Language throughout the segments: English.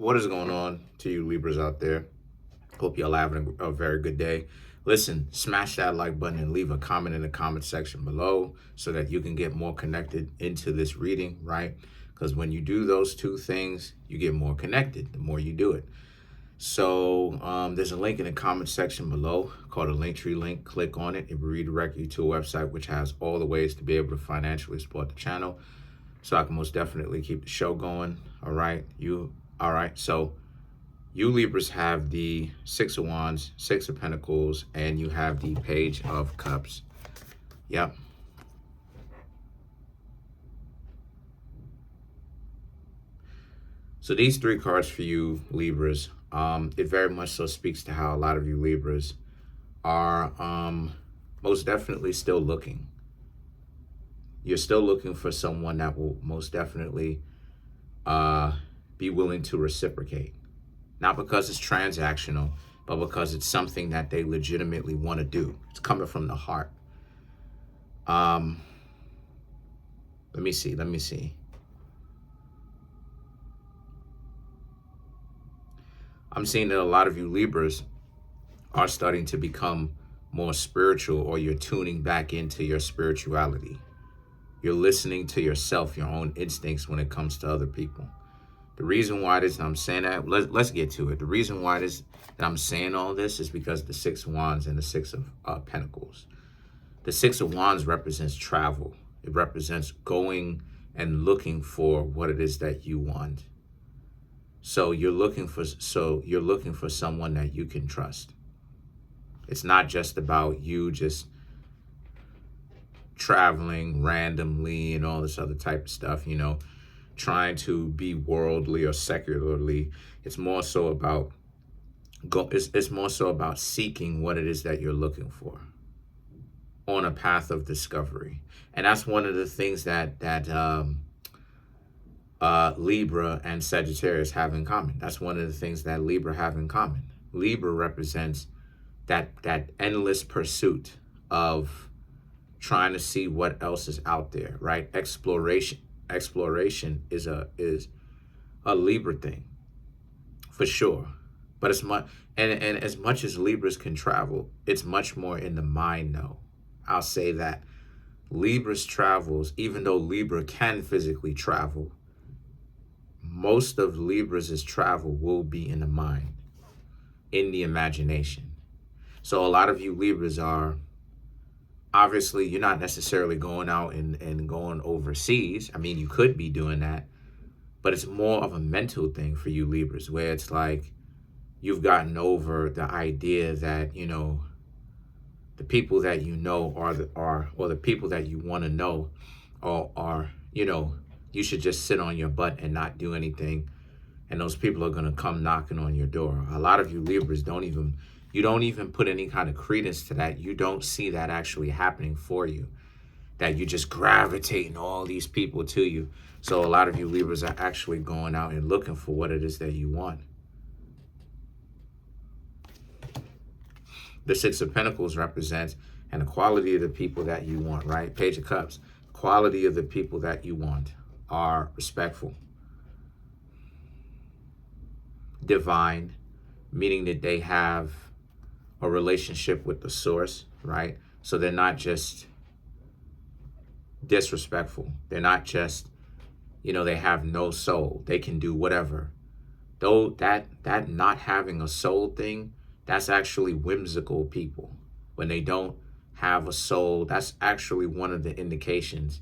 What is going on to you Libras out there? Hope y'all having a very good day. Listen, smash that like button and leave a comment in the comment section below so that you can get more connected into this reading, right? Because when you do those two things, you get more connected the more you do it. So there's a link in the comment section below called a Linktree link. Click on it. It will redirect you to a website which has all the ways to be able to financially support the channel. So I can most definitely keep the show going. All right. So you Libras have the Six of Wands, Six of Pentacles, and you have the Page of Cups. Yep. So these three cards for you Libras, it very much so speaks to how a lot of you Libras are most definitely still looking. You're still looking for someone that will most definitely be willing to reciprocate. Not because it's transactional, but because it's something that they legitimately want to do. It's coming from the heart. Let me see. I'm seeing that a lot of you Libras are starting to become more spiritual, or you're tuning back into your spirituality. You're listening to yourself, your own instincts when it comes to other people. The reason why I'm saying that, let's get to it. The reason why that I'm saying all this is because the Six of Wands and the Six of Pentacles. The Six of Wands represents travel. It represents going and looking for what it is that you want. So you're looking for someone that you can trust. It's not just about you just traveling randomly and all this other type of stuff, trying to be worldly or secularly. It's more so about it's more so about seeking what it is that you're looking for on a path of discovery. And that's one of the things that Libra and Sagittarius have in common. That's one of the things that Libra have in common. Libra represents that endless pursuit of trying to see what else is out there, right? Exploration is a Libra thing, for sure. But it's much, and as much as Libras can travel, it's much more in the mind, though. I'll say that Libra's travels, even though Libra can physically travel, most of Libra's travel will be in the mind, in the imagination. So a lot of you Libras are, obviously, you're not necessarily going out and going overseas. I mean, you could be doing that, but it's more of a mental thing for you Libras, where it's like you've gotten over the idea that, the people that you know or the people that you want to know are, you should just sit on your butt and not do anything. And those people are going to come knocking on your door. A lot of you Libras you don't even put any kind of credence to that. You don't see that actually happening for you, that you just gravitating all these people to you. So a lot of you Libras are actually going out and looking for what it is that you want. The Six of Pentacles represents and the quality of the people that you want, right? Page of Cups. Quality of the people that you want are respectful, divine, meaning that they have a relationship with the source, right? So they're not just disrespectful. They're not just, they have no soul. They can do whatever. Though that not having a soul thing, that's actually whimsical people. When they don't have a soul, that's actually one of the indications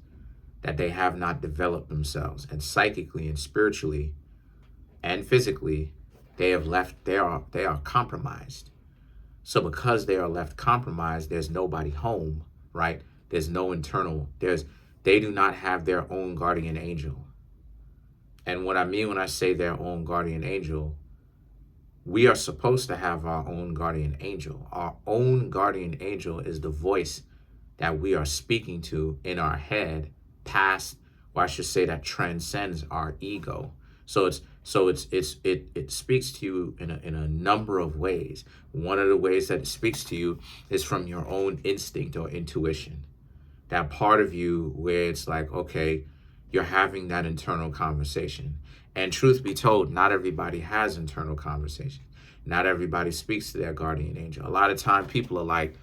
that they have not developed themselves. And psychically and spiritually and physically, they are compromised. So because they are left compromised, there's nobody home, right? There's no internal, they do not have their own guardian angel. And what I mean when I say their own guardian angel, we are supposed to have our own guardian angel. Our own guardian angel is the voice that we are speaking to in our head, past, or I should say that transcends our ego. So it speaks to you in a number of ways. One of the ways that it speaks to you is from your own instinct or intuition. That part of you where it's like, okay, you're having that internal conversation. And truth be told, not everybody has internal conversations. Not everybody speaks to their guardian angel. A lot of time people are like,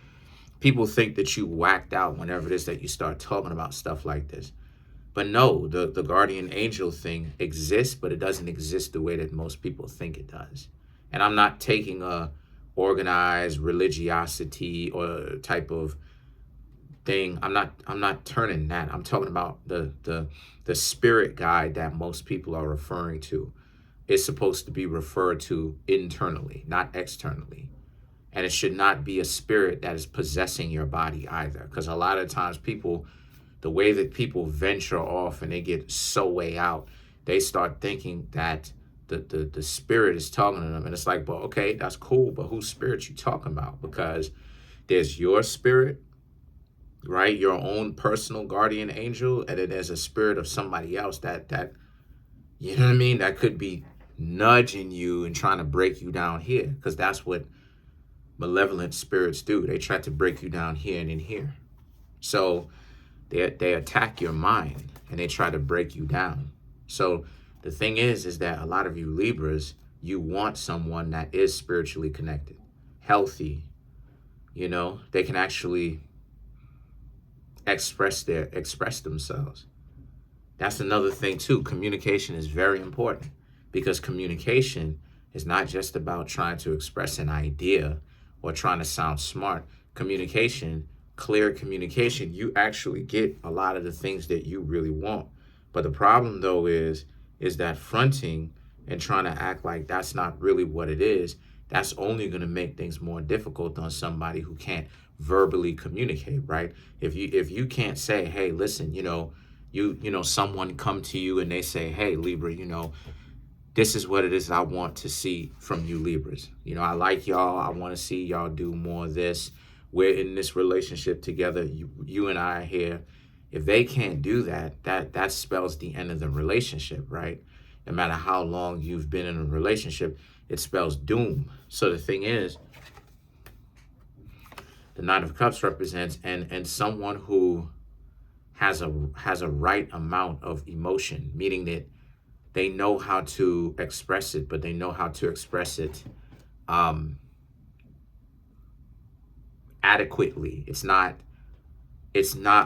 people think that you whacked out whenever it is that you start talking about stuff like this. But no, the guardian angel thing exists, but it doesn't exist the way that most people think it does. And I'm not taking a organized religiosity or type of thing. I'm not turning that. I'm talking about the spirit guide that most people are referring to. It's supposed to be referred to internally, not externally. And it should not be a spirit that is possessing your body either. Because a lot of times people, the way that people venture off and they get so way out, they start thinking that the spirit is talking to them. And it's like, well, okay, that's cool, but whose spirit you talking about? Because there's your spirit, right? Your own personal guardian angel, and then there's a spirit of somebody else that you know what I mean, that could be nudging you and trying to break you down here, because that's what malevolent spirits do. They try to break you down here and in here. So they attack your mind and they try to break you down. So the thing is that a lot of you Libras, you want someone that is spiritually connected, healthy, you know, they can actually express themselves. That's another thing too. Communication is very important, because communication is not just about trying to express an idea or trying to sound smart. Communication, clear communication, you actually get a lot of the things that you really want. But the problem though is that fronting and trying to act like that's not really what it is, that's only going to make things more difficult on somebody who can't verbally communicate, right? If you can't say, hey, listen, you know, someone come to you and they say, hey, Libra, you know, this is what it is I want to see from you Libras. You know, I like y'all. I want to see y'all do more of this. We're in this relationship together. You and I are here. If they can't do that, that spells the end of the relationship, right? No matter how long you've been in a relationship, it spells doom. So the thing is, the Nine of Cups represents and someone who has a right amount of emotion, meaning that they know how to express it, but they know how to express it adequately. It's not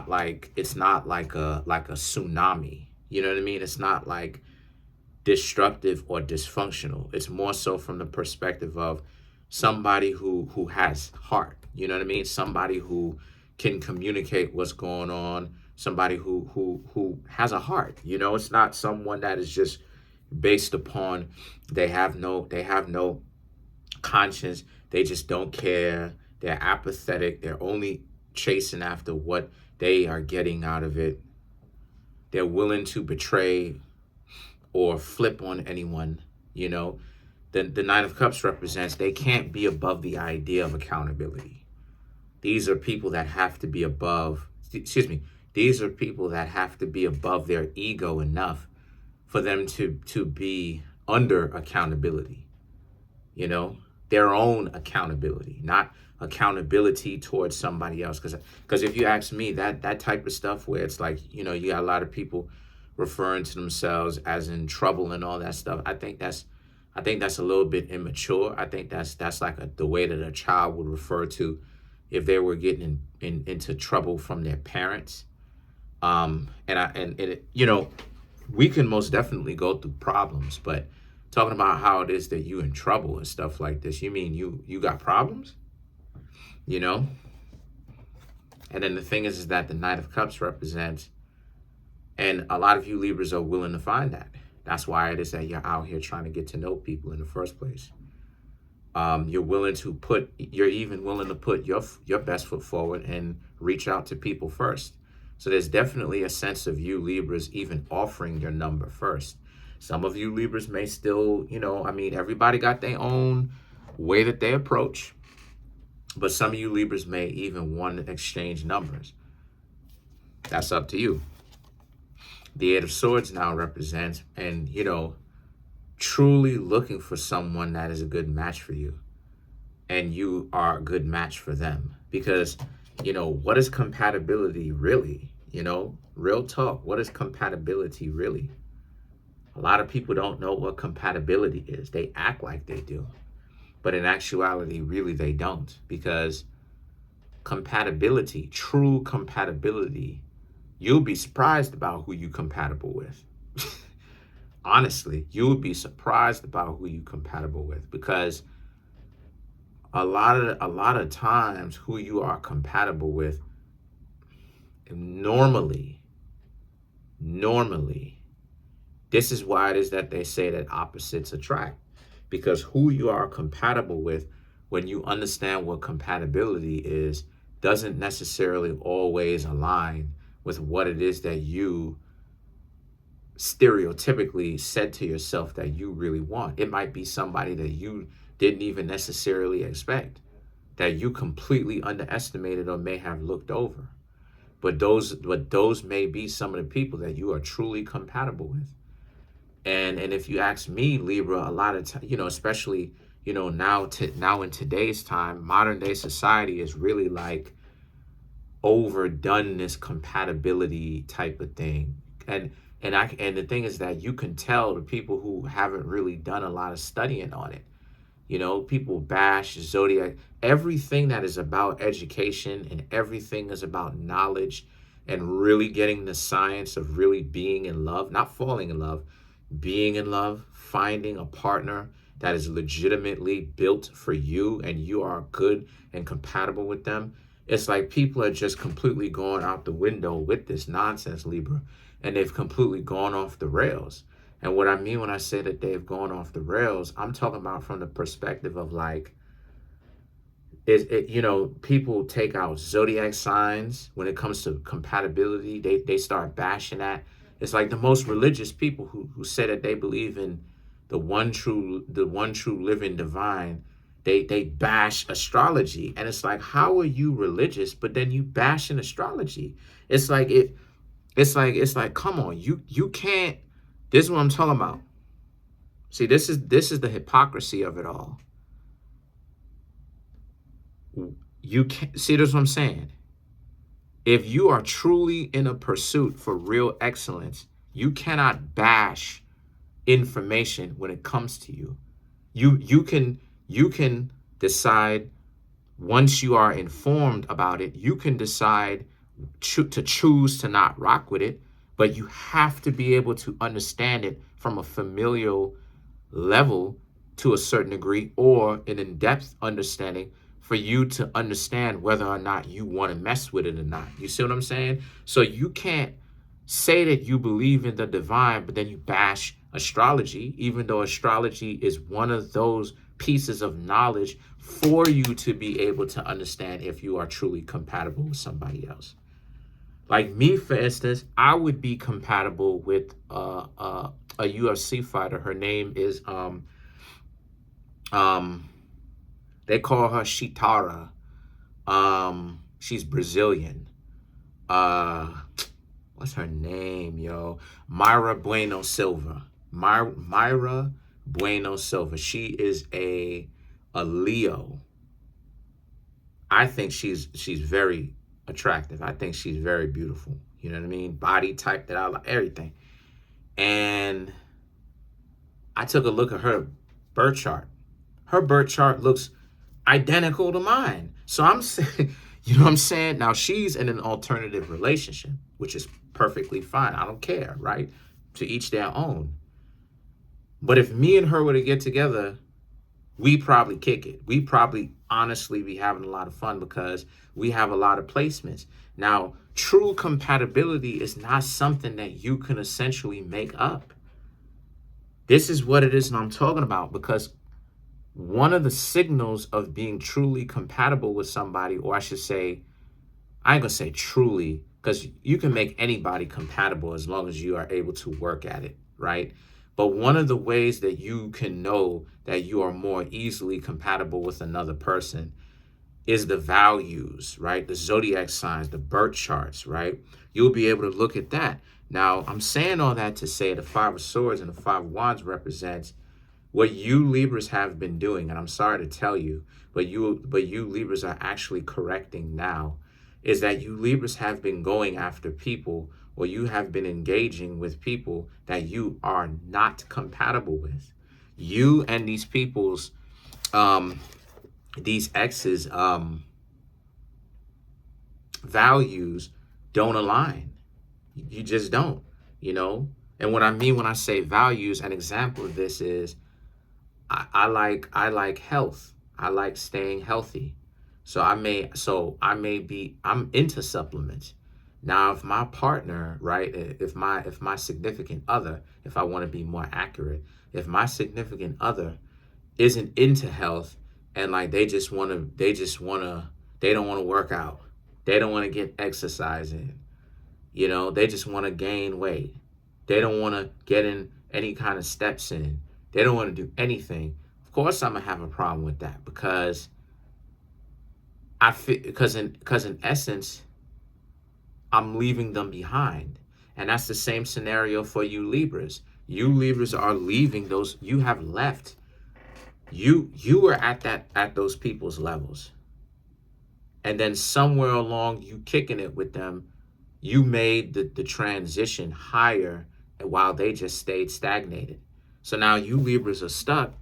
like a tsunami. You know what I mean? It's not like destructive or dysfunctional. It's more so from the perspective of somebody who has heart. You know what I mean? Somebody who can communicate what's going on. Somebody who has a heart. You know, it's not someone that is just based upon they have no conscience. They just don't care. They're apathetic. They're only chasing after what they are getting out of it. They're willing to betray or flip on anyone. You know, the Nine of Cups represents they can't be above the idea of accountability. These are people that have to be above, these are people that have to be above their ego enough for them to be under accountability, you know, their own accountability, not accountability towards somebody else. Because if you ask me, that type of stuff where it's like, you know, you got a lot of people referring to themselves as in trouble and all that stuff. I think that's a little bit immature. I think that's like the way that a child would refer to if they were getting into trouble from their parents. You know, we can most definitely go through problems, but talking about how it is that you in trouble and stuff like this, you mean you got problems, you know? And then the thing is that the Knight of Cups represents, and a lot of you Libras are willing to find that. That's why it is that you're out here trying to get to know people in the first place. You're even willing to put your best foot forward and reach out to people first. So there's definitely a sense of you Libras even offering your number first. Some of you Libras may still, you know, I mean, everybody got their own way that they approach, but some of you Libras may even want to exchange numbers. That's up to you. The Eight of Swords now represents, and, you know, truly looking for someone that is a good match for you, and you are a good match for them. Because, you know, what is compatibility really? You know, real talk, what is compatibility really? A lot of people don't know what compatibility is. They act like they do, but in actuality, really they don't, because compatibility, true compatibility, you'll be surprised about who you're compatible with. Honestly, you would be surprised about who you're compatible with, because a lot of times who you are compatible with normally, this is why it is that they say that opposites attract, because who you are compatible with, when you understand what compatibility is, doesn't necessarily always align with what it is that you stereotypically said to yourself that you really want. It might be somebody that you didn't even necessarily expect, that you completely underestimated or may have looked over. But those may be some of the people that you are truly compatible with. And if you ask me, Libra, a lot of time, especially, now in today's time, modern day society is really like overdone this compatibility type of thing. And the thing is that you can tell the people who haven't really done a lot of studying on it. People bash zodiac, everything that is about education and everything is about knowledge and really getting the science of really being in love, not falling in love, being in love, finding a partner that is legitimately built for you and you are good and compatible with them. It's like people are just completely going out the window with this nonsense, Libra, and they've completely gone off the rails. And what I mean when I say that they've gone off the rails, I'm talking about from the perspective of like, people take out zodiac signs when it comes to compatibility. They start bashing that. It's like the most religious people who say that they believe in the one true living divine. They bash astrology, and it's like, how are you religious but then you bashing astrology? It's like come on, you can't. This is what I'm talking about. See, this is the hypocrisy of it all. You can't see, this is what I'm saying. If you are truly in a pursuit for real excellence, you cannot bash information when it comes to you. You can decide, once you are informed about it, you can decide to choose to not rock with it, but you have to be able to understand it from a familial level to a certain degree, or an in-depth understanding, for you to understand whether or not you want to mess with it or not. You see what I'm saying? So you can't say that you believe in the divine, but then you bash astrology, even though astrology is one of those pieces of knowledge for you to be able to understand if you are truly compatible with somebody else. Like me, for instance, I would be compatible with a UFC fighter. Her name is they call her Chitara. She's Brazilian. What's her name, yo? Myra Bueno Silva. Myra Bueno Silva. She is a Leo. I think she's very attractive. I think she's very beautiful. You know what I mean? Body type that I like, everything. And I took a look at her birth chart. Her birth chart looks identical to mine. So I'm saying, you know what I'm saying? Now she's in an alternative relationship, which is perfectly fine. I don't care, right? To each their own. But if me and her were to get together, we probably kick it. We probably honestly be having a lot of fun because we have a lot of placements. Now, true compatibility is not something that you can essentially make up. This is what it is and I'm talking about, because one of the signals of being truly compatible with somebody, or I should say, I ain't gonna say truly, because you can make anybody compatible as long as you are able to work at it, right? But one of the ways that you can know that you are more easily compatible with another person is the values, right? The zodiac signs, the birth charts, right? You'll be able to look at that. Now, I'm saying all that to say the Five of Swords and the Five of Wands represents what you Libras have been doing. And I'm sorry to tell you, but you Libras are actually correcting now, is that you Libras have been going after people or you have been engaging with people that you are not compatible with. You and these people's, these exes, values don't align. You just don't, you know? And what I mean when I say values, an example of this is I like health. I like staying healthy. I'm into supplements. Now, if my partner, right, if my significant other, if I want to be more accurate, if my significant other isn't into health, and like they don't want to work out, they don't want to get exercise in, they just want to gain weight, they don't want to get in any kind of steps in, they don't want to do anything. Of course, I'm gonna have a problem with that because in essence, I'm leaving them behind. And that's the same scenario for you Libras. You Libras are leaving those, you have left. You were at those people's levels. And then somewhere along you kicking it with them, you made the transition higher while they just stayed stagnated. So now you Libras are stuck.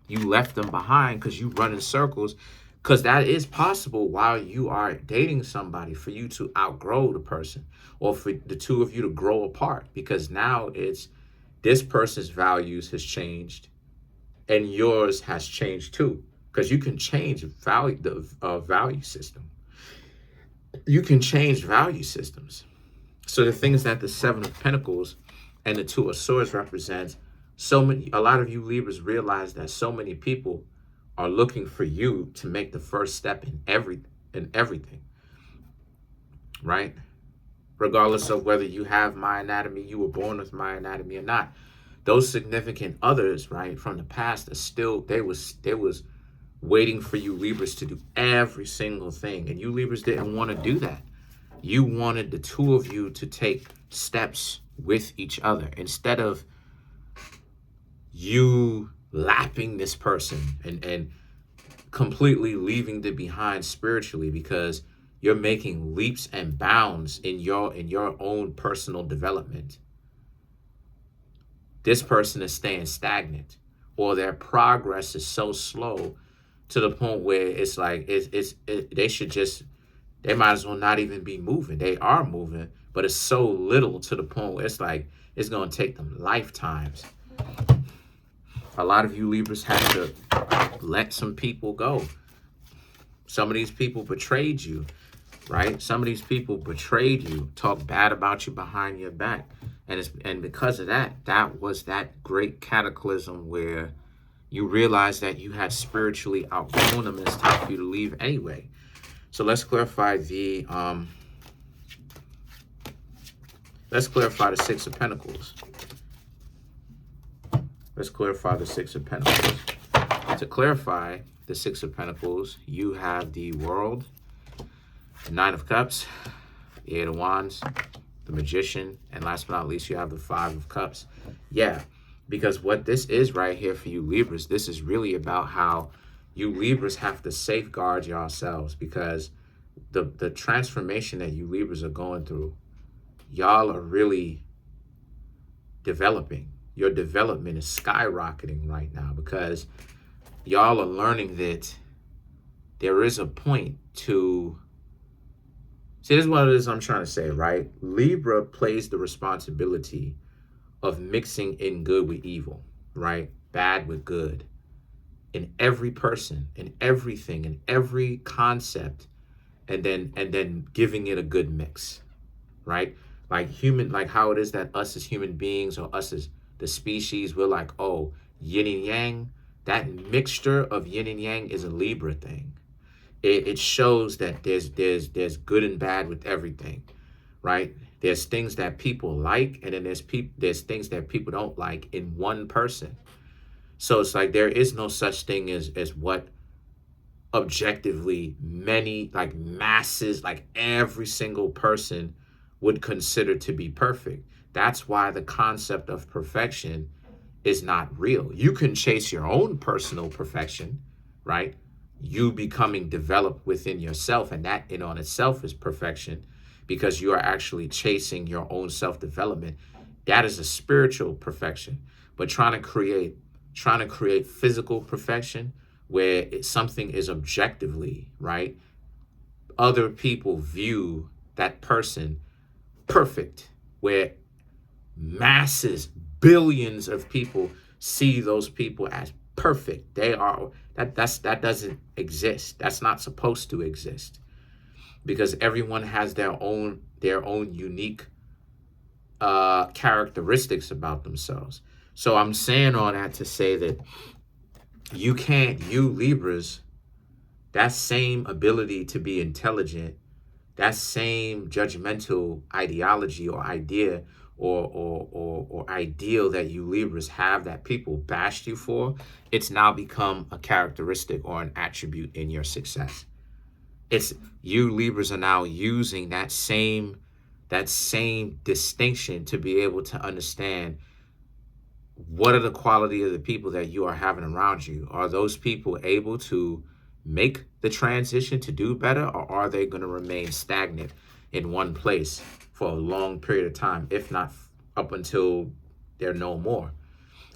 You left them behind because you run in circles. Because that is possible while you are dating somebody, for you to outgrow the person, or for the two of you to grow apart, because now it's this person's values has changed and yours has changed too. Because you can change the value system. You can change value systems. So the things that the Seven of Pentacles and the Two of Swords represents, a lot of you Libras realize that so many people are looking for you to make the first step in everything, right? Regardless of whether you have my anatomy, you were born with my anatomy or not. Those significant others, right, from the past are still, they was waiting for you Libras to do every single thing. And you Libras didn't want to do that. You wanted the two of you to take steps with each other instead of you lapping this person and completely leaving them behind spiritually, because you're making leaps and bounds in your own personal development. This person is staying stagnant, or their progress is so slow to the point where it's like they might as well not even be moving. They are moving, but it's so little to the point where it's like it's going to take them lifetimes. A lot of you Libras had to let some people go. Some of these people betrayed you, right? Some of these people betrayed you, talked bad about you behind your back. And because of that, that was that great cataclysm where you realized that you had spiritually outgrown them and it's time for you to leave anyway. So let's clarify the Six of Pentacles. Let's clarify the Six of Pentacles. To clarify the Six of Pentacles, you have the World, the Nine of Cups, the Eight of Wands, the Magician, and last but not least, you have the Five of Cups. Yeah, because what this is right here for you Libras, this is really about how you Libras have to safeguard yourselves, because the transformation that you Libras are going through, y'all are really developing. Your development is skyrocketing right now, because y'all are learning that there is a point to... See, this is what it is I'm trying to say, right? Libra plays the responsibility of mixing in good with evil, right? Bad with good. In every person, in everything, in every concept, and then giving it a good mix, right? Like how it is that us as human beings, or us as the species, we're like, oh, yin and yang. That mixture of yin and yang is a Libra thing. It shows that there's good and bad with everything, right? There's things that people like, and then there's things that people don't like in one person. So it's like there is no such thing as what objectively many, like masses, like every single person would consider to be perfect. That's why the concept of perfection is not real. You can chase your own personal perfection, right? You becoming developed within yourself, and that in on itself is perfection, because you are actually chasing your own self-development. That is a spiritual perfection. But trying to create physical perfection where something is objectively, right? Other people view that person perfect, where masses, billions of people see those people as perfect. They are, that doesn't exist. That's not supposed to exist, because everyone has their own unique characteristics about themselves. So I'm saying all that to say that you Libras, that same ability to be intelligent, that same judgmental ideology or idea or ideal that you Libras have that people bashed you for, it's now become a characteristic or an attribute in your success. It's you Libras are now using that same distinction to be able to understand what are the quality of the people that you are having around you. Are those people able to make the transition to do better, or are they going to remain stagnant in one place for a long period of time, if not up until they're no more?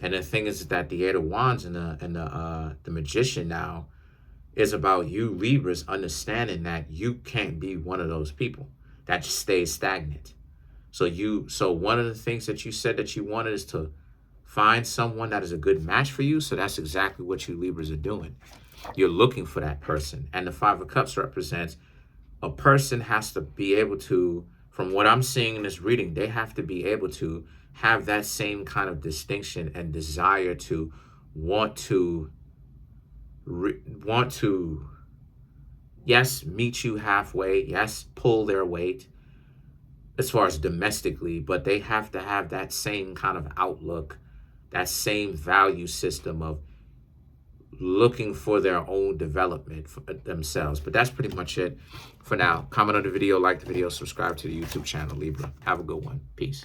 And the thing is that the Eight of Wands and the Magician now is about you Libras understanding that you can't be one of those people that stays stagnant. So one of the things that you said that you wanted is to find someone that is a good match for you. So that's exactly what you Libras are doing. You're looking for that person. And the Five of Cups represents a person has to be able to, from what I'm seeing in this reading, they have to be able to have that same kind of distinction and desire to want to, yes, meet you halfway. Yes, pull their weight as far as domestically, but they have to have that same kind of outlook, that same value system of looking for their own development for themselves. But that's pretty much it for now. Comment on the video, like the video, subscribe to the YouTube channel, Libra. Have a good one. Peace.